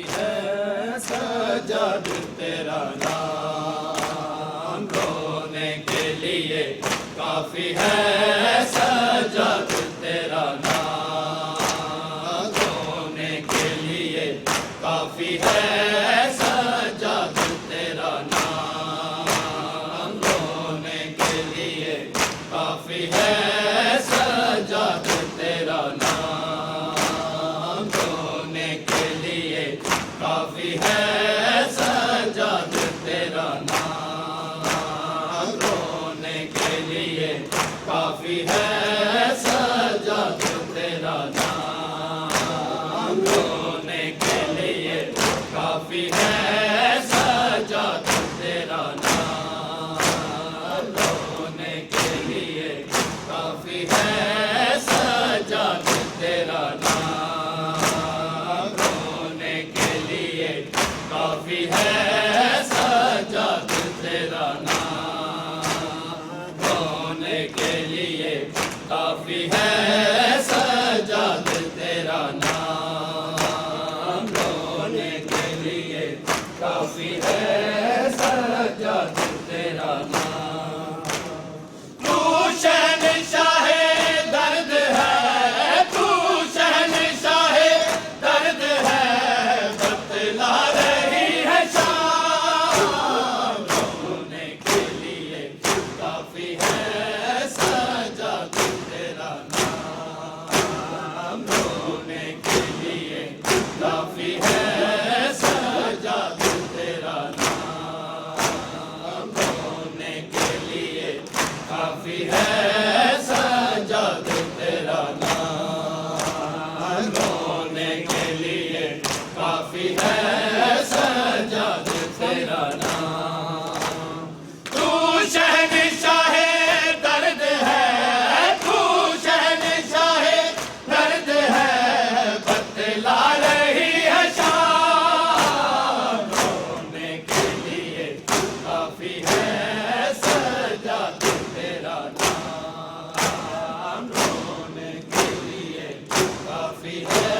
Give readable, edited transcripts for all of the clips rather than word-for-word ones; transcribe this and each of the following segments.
है सजाद तेरा नाम, रोने के लिए काफी है सजाद तेरा नाम, रोने के लिए काफी है सजाद तेरा नाम, रोने के लिए काफी है सजाद तेरा नाम, रोने के लिए काफी है सजाद तेरा नाम, रोने के लिए काफी है सजाद तेरा नाम, रोने के लिए काफी है सजाद तेरा नाम, रोने के लिए काफी है सजाद तेरा नाम, रोने के लिए काफी है सजाद तेरा नाम, रोने के लिए काफी है सजाद तेरा नाम, रोने के लिए काफी है सजाद तेरा नाम। तू शहंशाहे दर्द है, तू शहंशाहे दर्द है, बतला रही है शाम, रोने के लिए काफी है सजाद तेरा नाम, रोने के लिए काफी है सजाद तेरा नाम, रोने के लिए काफी है सजाद तेरा नाम, रोने के लिए काफी है सजाद तेरा नाम। तू शहंशाहे दर्द है, तू शहंशाहे दर्द है, बतला रही है शाम, रोने के लिए काफी है सजाद तेरा नाम, रोने के लिए काफी है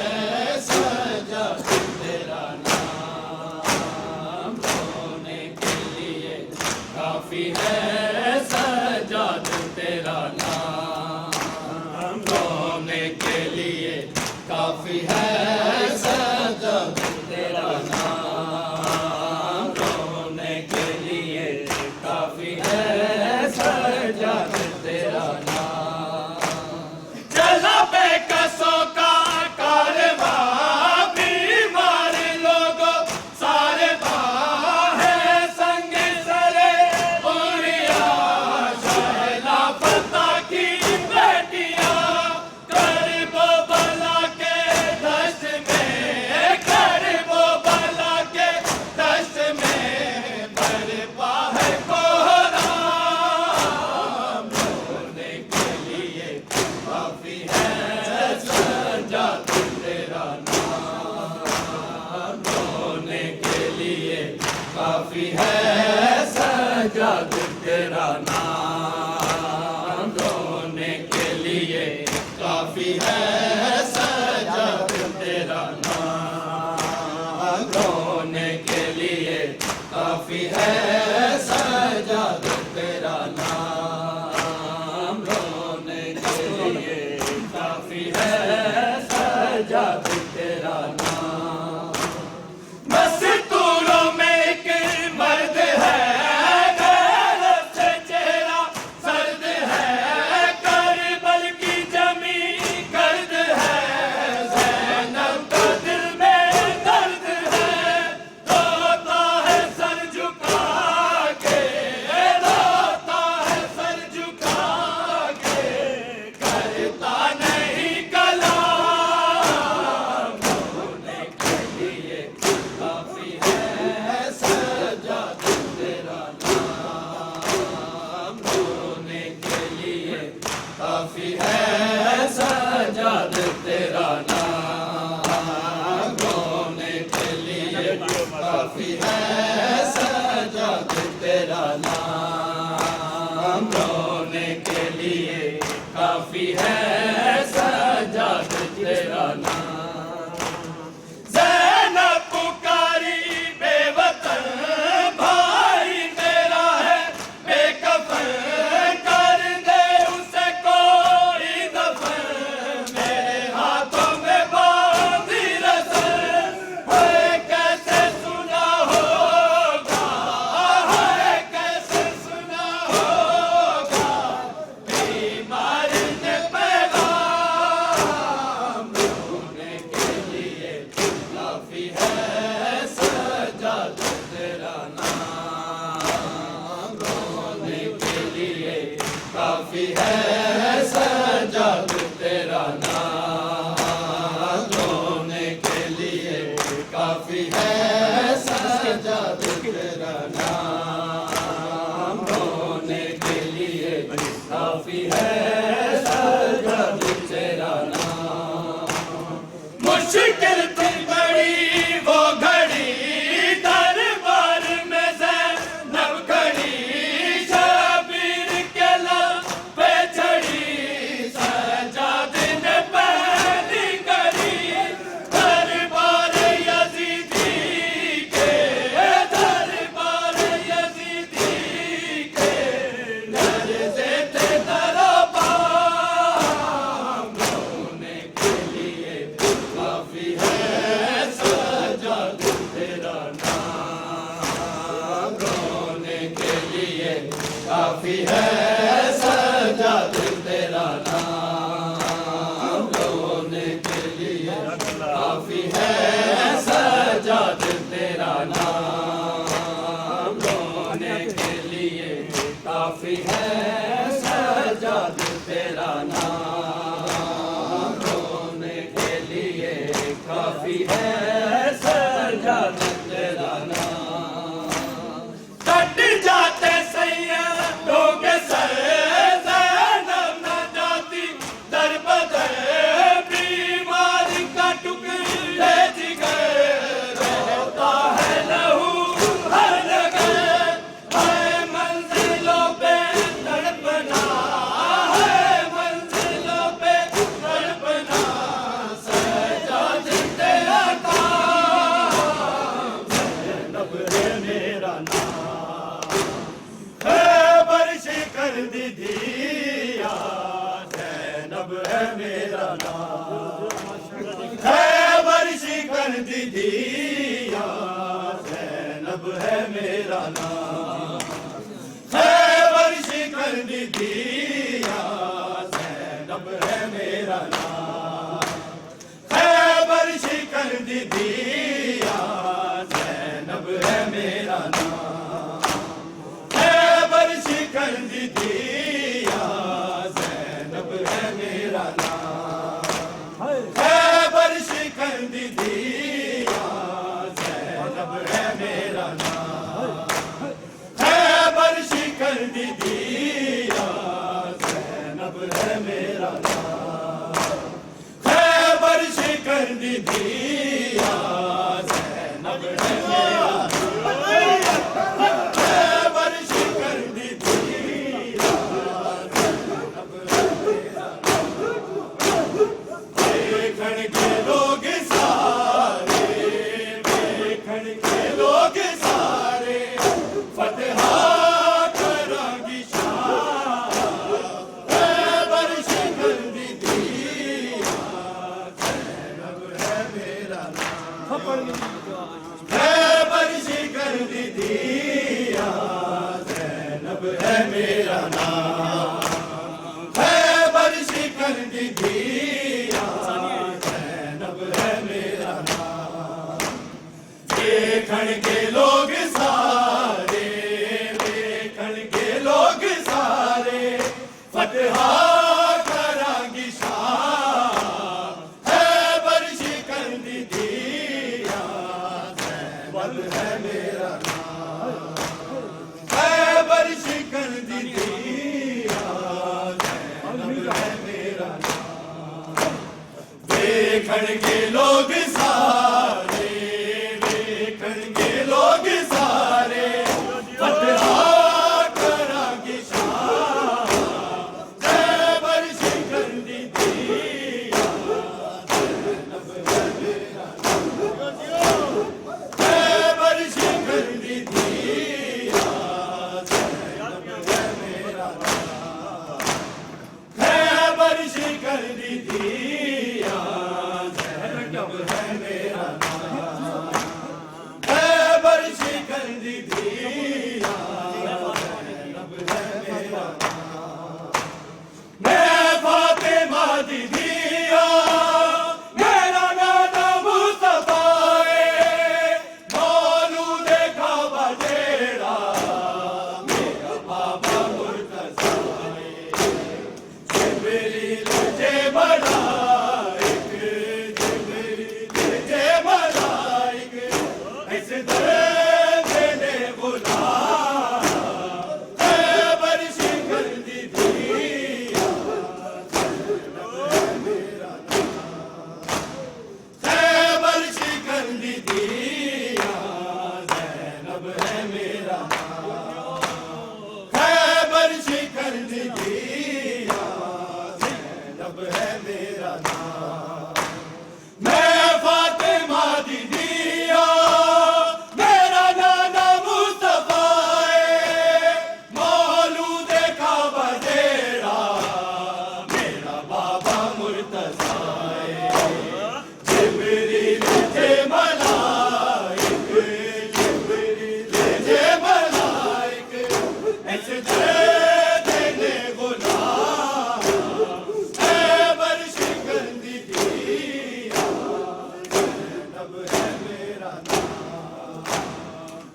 सजाद तेरा नाम, रोने के लिए काफी है सजाद तेरा नाम, रोने के लिए काफी है सजाद तेरा नाम, रोने के लिए काफी है सजाद तेरा नाम। चला बेकसों का कारवां, बीमार लोगों सारे बाहे संग सरे उड़िया, शहला फता की बेटियां कर वो बला के दश्त में, कर वो बला के दश्त में, बरपा है कोहराम, रोने के लिए काफी है सजाद तेरा नाम, रोने के लिए काफी है सजाद तेरा नाम, रोने के लिए काफी है सजाद तेरा नाम, रोने के लिए काफी है सजाद तेरा नाम, रोने के लिए काफी है सजाद तेरा नाम। मस्तूरों में एक मर्द है, गैरत से चेहरा सर्द है, करबल की जमीन गर्द है, ज़ैनब का दिल में दर्द है, रोता है सर झुका के, रोता है सर झुका के, करता नहीं कलाम, रोने के लिए काफी है सजाद तेरा नाम, रोने के लिए काफी है सजाद तेरा नाम, रोने के लिए काफी है सजाद तेरा नाम, रोने के लिए काफी है सजाद तेरा नाम। ज़ैनब सजाद तेरा नाम, रोने के लिए काफी है सजाद तेरा नाम। मुश्किल थी बड़ी वो घड़ी, दरबार में ज़ैनब खड़ी, शबीर के लब पे चढ़ी, सजाद ने पहली करी, दरबार यजीदी के, दरबार यजीदी के, लर्ज़े थे दरबार, रोने के लिए काफी है सजाद तेरा नाम, रोने के लिए काफी है सजाद तेरा नाम, रोने के लिए काफी है सजाद तेरा नाम, रोने के लिए काफी है सजाद तेरा नाम, रोने के लिए काफी है सजाद तेरा नाम। कट जाते सैयदों के सर, ज़ैनब न जाती दर बदर, बीमार का टुकड़े जिगर, रहता है लहू हर जगह, है मंजिलों पे तड़पना, है मंजिलों पे तड़पना, सजाद तेरा नाम, ज़ैनब है मेरा नाम, है बरश कर दी दिया, ज़ैनब है मेरा नाम, है बरश कर दी दिया, ज़ैनब है मेरा नाम, है बरश कर दी दिया, ज़ैनब है मेरा नाम, है बरश कर दी दिया, ज़ैनब है मेरा नाम, है बरश कर दी दिया, ज़ैनब है मेरा नाम, है बरश कर दी दिया, ज़ैनब है मेरा नाम, है बरश कर दी दिया, ज़ैनब है मेरा नाम, है बरश कर दी दिया, ज़ैनब है मेरा नाम, है बरश कर दी दिया, ज़ैनब है मेरा नाम। देखण के लोग सारे, देखण के लोग सारे, फतहा करांगी शाह, है बरश कर दी दिया, ज़ैनब है मेरा नाम, है बरश कर दी दिया, ज़ैनब है मेरा नाम, है बरश कर दी दिया, ज़ैनब है मेरा नाम। देखण के लोग सारे, देखण के लोग सारे, फतहा करांगी शाह, है बरश कर दी दिया, ज़ैनब है मेरा नाम, है बरश कर दी दिया, ज़ैनब है मेरा नाम। देखण के लोग सारे, देखण के लोग सारे, फतहा करांगी शाह, है बरश कर दी दिया, ज़ैनब है मेरा नाम, है बरश कर दी दिया, ज़ैनब है मेरा नाम, है बरश कर दी दिया, ज़ैनब है इस दर्द ने बुलाया खैबर शिखर दी दिया मेरा खैबर शिखर दी दिया ज़ैनब है मेरा खैबर शिखर दी दिया ज़ैनब है मेरा मैं फातिमा दी दिया मेरा नाना मुस्तफा मौलूद काबा तेरा मेरा बाबा मुर्तज़ा जिब्रील थे मलाइक जिब्रील थे मलाइक ऐसे दर्द ने बुलाया खैबर शिखर दी दिया ज़ैनब है मेरा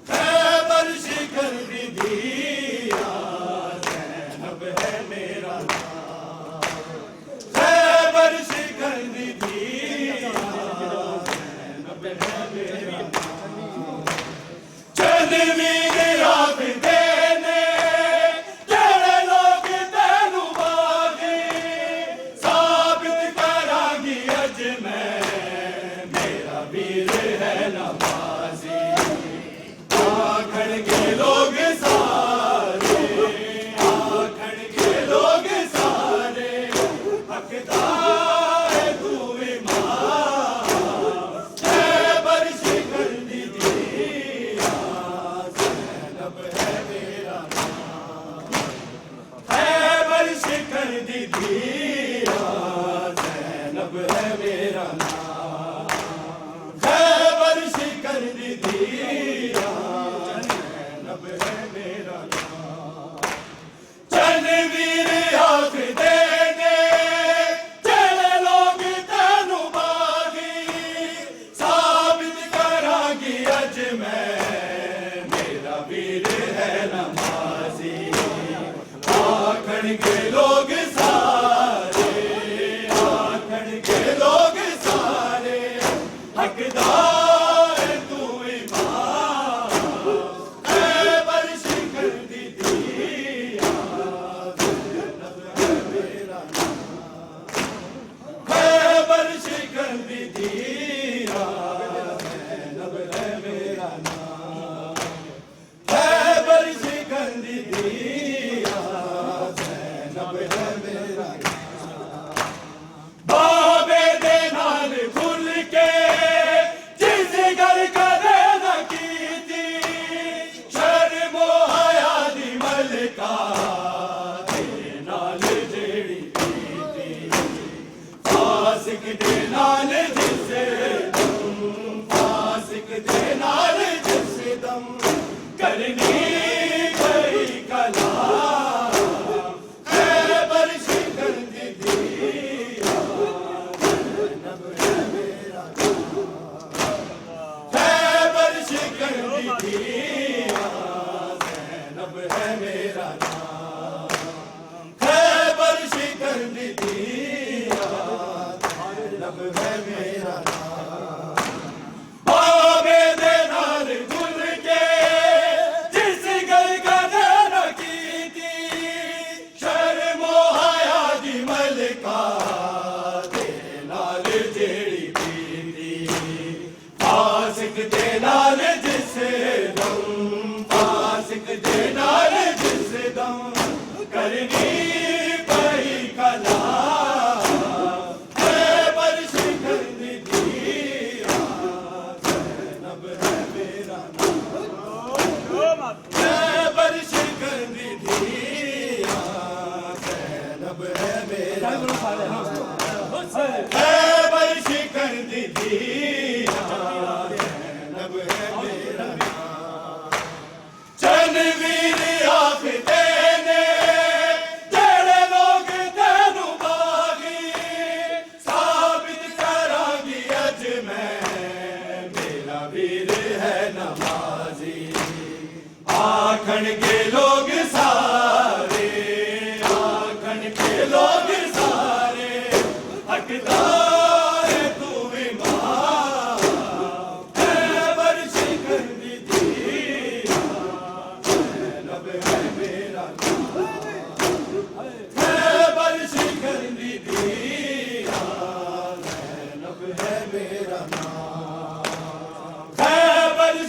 खैबर शिखर दी दिया ज़ैनब है मेरा खैबर शिखर दी दिया ज़ैनब है मेरा चंद वीर आग देने तेरे लोग तेनू बागी साबित करांगी अज मैं मेरा वीर है नमाज़ी आखण के लोग सारे आखण के लोग सारे हकदार तू इमाम खैबर शिखर दी दिया ज़ैनब है मेरा खैबर शिखर दी दिया ज़ैनब है मेरा खैबर शिखर दी दिया ज़ैनब है मेरा चंद वीर आग देने तेरे लोग तेनू बागी साबित करांगी अज मैं मेरा वीर है नमाज़ी आखण के लोग सारे आखण के लोग सारे हकदार तू इमाम खैबर शिखर दी दिया ज़ैनब है मेरा खैबर शिखर दी दिया ज़ैनब है मेरा खैबर शिखर दी दिया ज़ैनब है मेरा बाबे दे नाल खुल के जिस गल कदे न कीती शर्म हया दी मलका तेरे नाल जेड़ी कीती फासिक दे नाल जिस फासिक दे नाल जिस दम करनी गई कला खैबर शिखर दी दिया ज़ैनब है मेरा खैबर शिखर दी दिया ज़ैनब है मेरा खैबर शिखर दी दिया ज़ैनब है मेरा बाबे दे नाल खुल के जिस गल कदे न कीती शर्म हया दी मलका तेरे नाल जेड़ी पीती फासिक दे नाल जिस दम फासिक दे नाल जिस दम करनी पई कला खैबर शिखर दी दिया ज़ैनब है मेरा खैबर शिखर दी दिया ज़ैनब है मेरा खैबर शिखर दी दिया ज़ैनब है मेरा चंद वीर आग देने तेरे लोग तेनू बागी साबित करांगी अज मैं मेरा वीर है नमाज़ी आखण के लोग सारे आखण के लोग सारे हकदार तू इमाम खैबर शिखर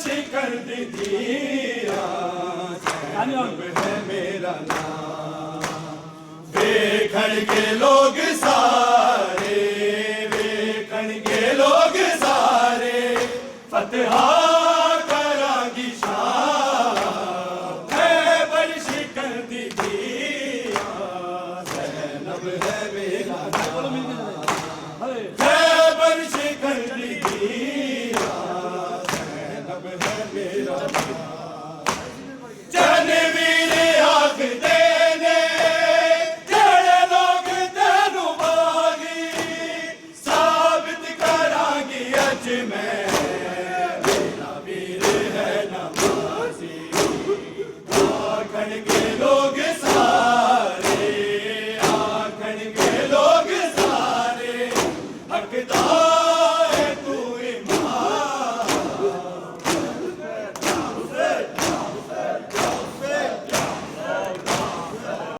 शिकर दी धीरा ज़ैनब है मेरा नाम। वेखण के लोग सारे, वेखण के लोग सारे फतहा करांगी शाम। खैबर शिकर दी धीरा ज़ैनब है मेरा नाम। खैबर शिकर दी धीरा ज़ैनब है मेरा नाम। जनवीर आखदे ने जेड़े लोग तेनू बागी, साबित करांगी अज मैं मेरा वीर है नमाज़ी। आखण के लोग सारे, आखण के लोग सारे हकदार